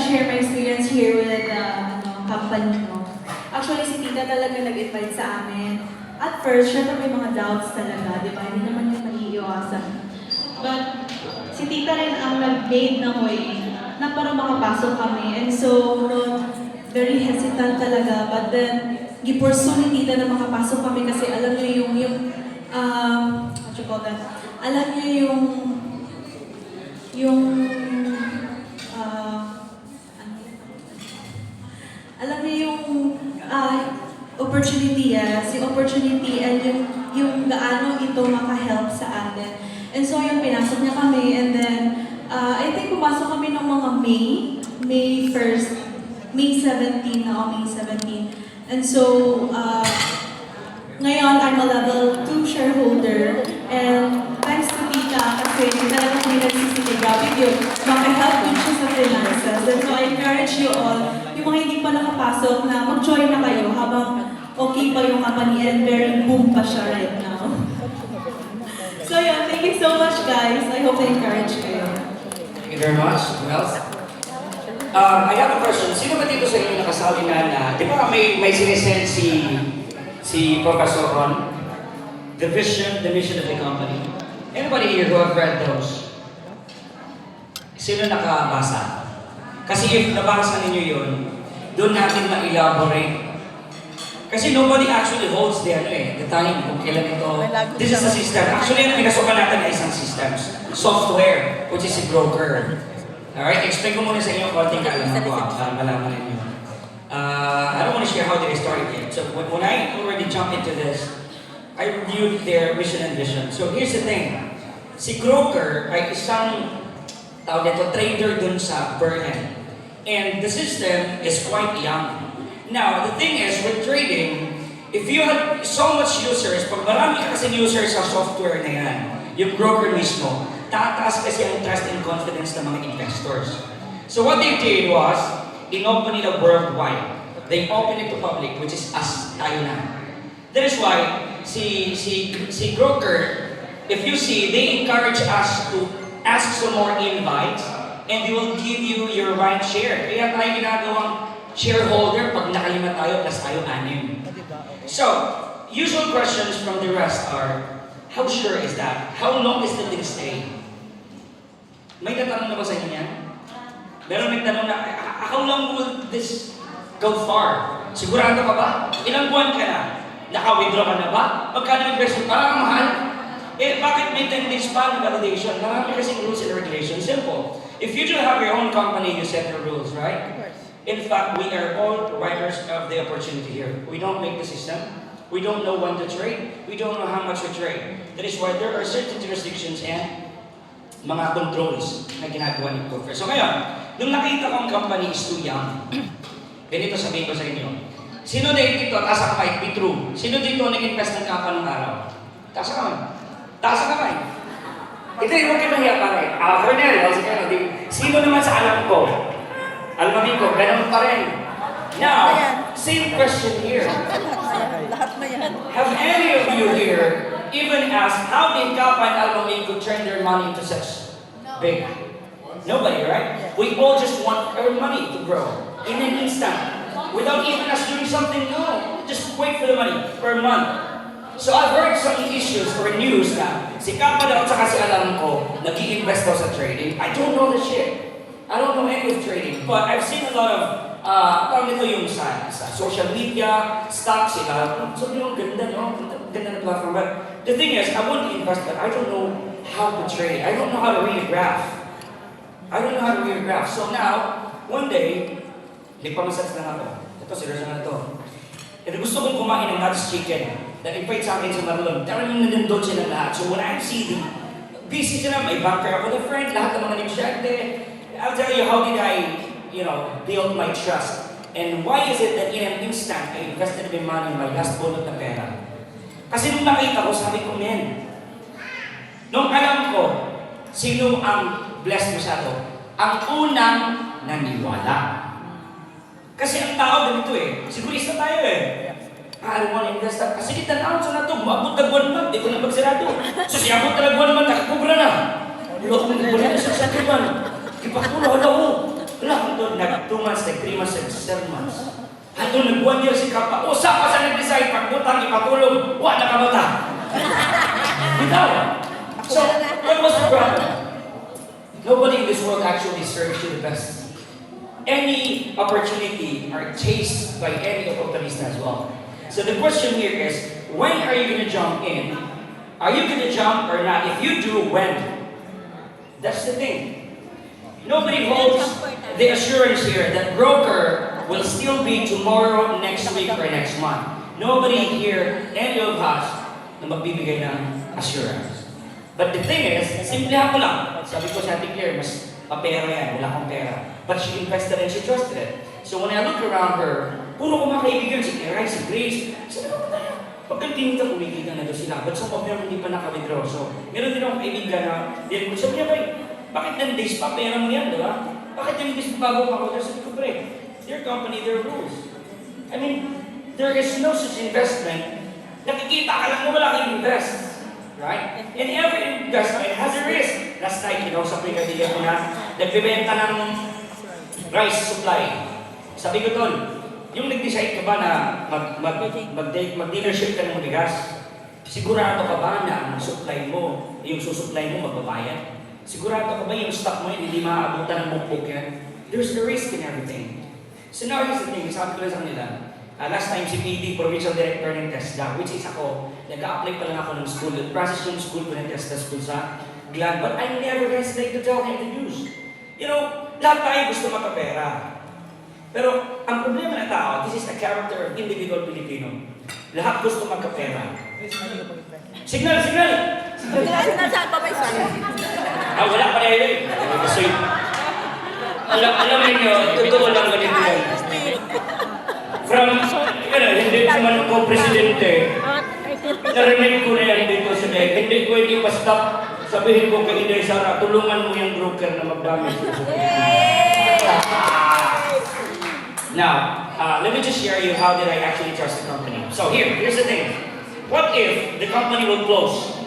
share my experience here with company, no? Actually, si Tita talaga nag-invite sa amin. At first, syempre may mga doubts talaga, di ba? Hindi naman yung maiiwasan. But, si Tita rin ang nag-made ng way na parang makapasok kami. And so, very hesitant talaga. But then, gipursue ni Tita na makapasok kami kasi alam niyo what you call that? Alam niyo alam niyo opportunity, si opportunity and yung gaano ito maka-help sa atin. And so yung pinasok niya kami and then I think pumasok kami ng mga May 1st, May 17 na o May 17. And so ngayon I'm a level 2 shareholder and thanks to Tita kasi talaga kami nagsisigaw yun, maka-help din siya sa finances. And so I encourage you all, yung mga hindi pa nakapasok na mag-join na kayo habang okay pa yung company and very boom pa siya right now. So yeah, thank you so much guys. I hope I encourage kayo. Thank you very much. Who else? I have a question. Sino ba dito sa inyo nakasabi na, di ba may sinesend si Professor Ron? The vision, the mission of the company. Anybody here who have read those? Sino nakabasa? Kasi if nabasa ninyo yun, doon natin ma-elaborate. Kasi nobody actually holds the time kung kailan ito. This is a system. Actually, ang pinasukan natin ay isang systems. Software, which is a broker. Alright, explain ko muna sa inyo konting kaalaman ko para malaman ninyo. I don't want to share how they started yet. So when I already jumped into this, I reviewed their mission and vision. So here's the thing. Si Croker ay isang trader dun sa Burnham. And the system is quite young. Now, the thing is, with trading, if you have so much users, pag marami ka kasi users sa software na yan, yung broker mismo, tataas kasi ang trust and confidence ng mga investors. So what they did was, in-open it worldwide. They opened it to public, which is us, tayo na. That is why, si broker, if you see, they encourage us to ask some more invites, and they will give you your right share. Kaya tayo ginagawang shareholder pag nakalima tayo, plus tayo 6. So, usual questions from the rest are, how sure is that? How long is the thing stay? May natanong na ba sa inyo yan? Meron nagtanong na, how long will this go far? Sigurado ka ba? Ilang buwan ka na? Naka-withdraw ka na ba? Magkano investment? Parang mahal. Bakit may 10 days pa ng validation? Marami kasing rules and regulations. Simple. If you do have your own company, you set the rules, right? In fact, we are all providers of the opportunity here. We don't make the system. We don't know when to trade. We don't know how much to trade. That is why there are certain jurisdictions and mga controls na ginagawa ni Corporate. So ngayon, nung nakita kong company is too young, ganito sabihin ko sa inyo. Sino dito, taas ang kamay, be true. Sino dito nag-invest ng kapa ng araw? Taas ang kamay. Taas ang kamay. Ito yung huwag kayo mahiya pare. Cornel, sino naman sa alam ko? Almamin ko, ganun pa rin. Now, same question here. Have any of you here even asked how did Kappa and Almamin could turn their money into such big? Nobody, right? We all just want our money to grow in an instant without even us doing something. No, just wait for the money for a month. So I've heard some issues or news na si Kappa daw at saka si alam ko nag-i-invest daw sa trading. I don't know the shit. I don't know any of trading, but I've seen a lot of parang ito yung sa social media, stocks, so yung ganda na platform. But the thing is, I want to invest, but I don't know how to trade. I don't know how to read a graph. So now, one day, nagpamassage lang ako. Ito, seryoso na ito. Ito, gusto kong kumain ng nuts chicken. Na-invite sa akin sa Marlon. Taraming nandoon sila lahat. So when I see them, busy sila, may banker ako na friend, lahat ng mga negosyante. I'll tell you how did I, build my trust. And why is it that in an instant, I invested my money in my last bullet na pera? Kasi nung nakita ko, sabi ko, men, nung alam ko, sino ang blessed masyado, ang unang naniwala. Kasi ang tao ganito sigurista tayo I don't want to invest that. Kasi kita na sa nato, maabot na buwan man, di ko na magsirado. So siya abot na buwan man, nakakubra na. Wala ko nagbulan na sa sakriban. Ipakulo, hala ko. Wala, nag 2 months, nag 3 months, nag 7 months. Hanggang nag 1 year si Kapa, usap pa sa nag-decide, pagbutang, ipatulong, wala na kamata. Bitaw. So, what was the problem? Nobody in this world actually serves you the best. Any opportunity are chased by any oportunista as well. So the question here is, when are you going to jump in? Are you going to jump or not? If you do, when? That's the thing. Nobody holds the assurance here that broker will still be tomorrow, next week, or next month. Nobody here, any of us, na magbibigay ng assurance. But the thing is, simplihan ko lang. Sabi ko sa Ate Claire, mas papera yan, wala akong pera. But she invested and she trusted it. So when I look around her, puro ko mga kaibigan, si Eray, si Grace, sabi ko, pagkatingin ka, kumikita na doon sila. But some of them hindi pa naka-withdraw. So, meron din akong kaibigan na, din ko, sabi niya, bakit ng days pa, pera mo yan, di ba? Bakit ng days pa bago pa ako? Sabi ko, pre, their company, their rules. I mean, there is no such investment. Nakikita ka lang mo, wala kang invest. Right? And every investment has a risk. Last night, sabi kaibigan ko na, nagbibenta ng rice supply. Sabi ko doon, yung nag-decide ka ba na mag-dealership ka ng bigas, sigurado ka ba na ang supply mo, yung susupply mo magbabayad? Sigurado ka ba yung stock mo hindi maaabutan ng bukbuk yan? There's a risk in everything. So now here's the thing, sabi ko lang sa kanila, last time si PD, Provincial Director ng TESDA, which is ako, nag-a-apply pa lang ako ng school, process yung school ko ng TESDA school sa Glad, but I never hesitate to tell him to use. Lahat tayo gusto makapera. Pero ang problema ng tao, this is a character of individual Filipino. Lahat gusto magkapera. Signal! Wala pa rin eh. Kasi, alam niyo, totoo lang ganito yan. From, hindi naman ako presidente, narinig ko na yan dito sa leg. Hindi ko hindi basta sabihin ko kay Inday Sara, tulungan mo yung broker na magdamage. Now, let me just share you how did I actually trust the company. So here's the thing. What if the company will close?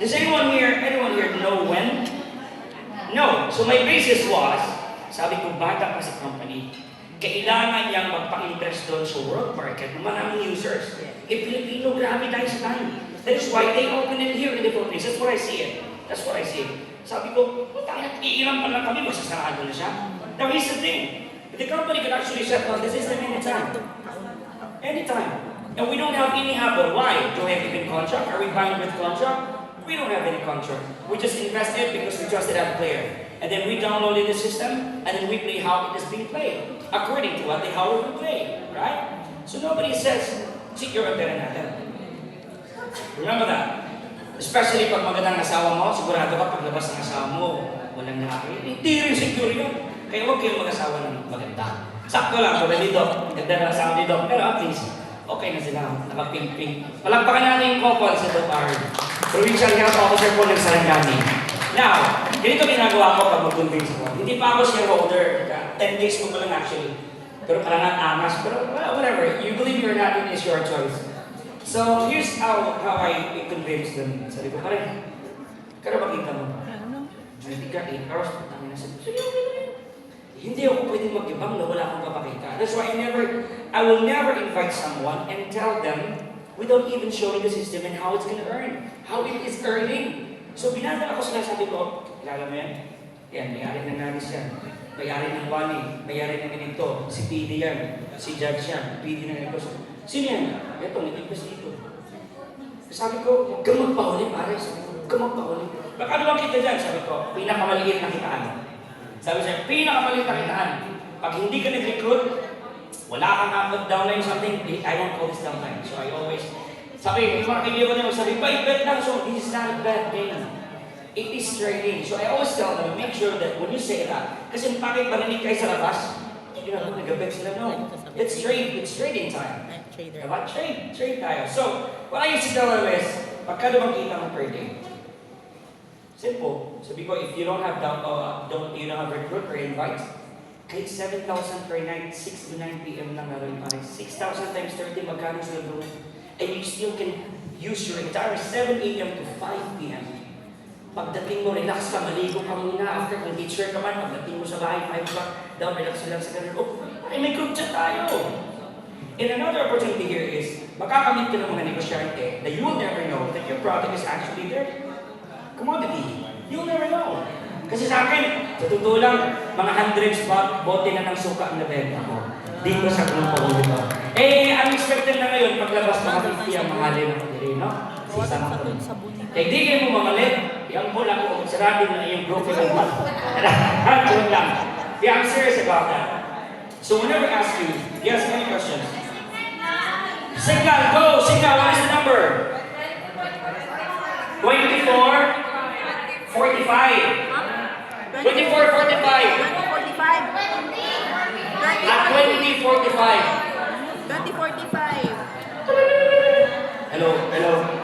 Does anyone here know when? No. So my basis was, sabi ko, bata pa sa company, kailangan niyang magpa-interest doon sa world market ng maraming users. Pilipino, grabe tayo sa time. That is why they open it here in the Philippines. That's what I see it. Sabi ko, iilang pa lang kami, masasarado na siya. Now here's the thing. The company can actually shut down the system anytime. And we don't have any habit. Why? Do we have even contract? Are we buying with contract? We don't have any contract. We just invested because we trusted that player. And then we downloaded the system, and then we play how it is being played. According to how it will play. Right? So nobody says, secure ang pera natin. Remember that. Especially pag magandang asawa mo, sigurado ka paglabas ng asawa mo, walang nakakita. Hindi rin secure yun. Kaya huwag kayong mag-asawa ng maganda. Sakto lang, tulad ni Doc. Ganda ng asawa ni Doc. Pero at least, okay na sila. Nakaping-ping. Palagpakan natin yung couple sa Doc R. Provincial Health Officer po ng Sarangani. Now, ganito ginagawa ko pag mag-convince ko. Hindi pa ako shareholder. 10 days ko pa lang actually. Pero parang angas. Pero whatever. You believe it or not, it is your choice. So, here's how I convince them. Sabi ko, pare, kaya makita mo. Hindi ka 8 hours. Hindi ako pwedeng mag-ibang na wala akong papakita. That's why I will never invite someone and tell them without even showing the system and how it's going to earn. How it is earning. So binadala ko sila, sabi ko, kilala mo yan? Yan, may-ari ng Nanis yan. May-ari ng Wani, may-ari ng ganito. Si PD yan, si Judge yan, PD ng ganito. Sino yan? Ito, nag-invest dito. Sabi ko, huwag kang magpahuli, pare. Sabi ko, huwag kang magpahuli. Baka naman kita dyan, sabi ko, pinakamaliit na kitaan. Sabi siya, pinakamaliit na kitaan. Pag hindi ka nag-recruit, wala kang downline something, I won't call this downline. So I always, sabi, yung mga kaibigan ko na sabi, bet lang, so this is not a bad game. It is trading. So I always tell them, make sure that when you say that, kasi bakit marinig kayo sa labas, hindi na nag-bet sila, no. It's trading time. Diba? Trade tayo. So, what I used to tell them is, pagka makita mo per day, simple. Sabi ko, if you don't have recruit or invite, kahit 7,000 per night, 6 to 9 p.m. lang naroon pa rin. 6,000 times 30, magkano sila doon? And you still can use your entire 7 a.m. to 5 p.m. Pagdating mo, relax ka, maligo ka muna. After, kung teacher ka man, pagdating mo sa bahay, 5 o'clock, down, relax lang sa ganun. Oh, ay may group chat tayo. And another opportunity here is, makakamit ka ng mga negosyante na you will never know that your product is actually their commodity. You'll never know. Kasi sa akin, sa totoo lang, mga hundreds bote na ng suka ang nabenta ko. Dito sa grupo ko, di ba? Eh, unexpected na ngayon, paglabas mga 50 ang mahalin ng pagdiri, no? Sa isang ako. Kaya di kayo mo mamalit, yung mula ko, sarado na yung broken ng month. Joke lang. Yeah, I'm serious about that. So whenever I ask you, yes, any questions? Signal, go! Signal, what is the number? 24, 45. 24, 45. 2045. At 2045. 2045. Hello, hello.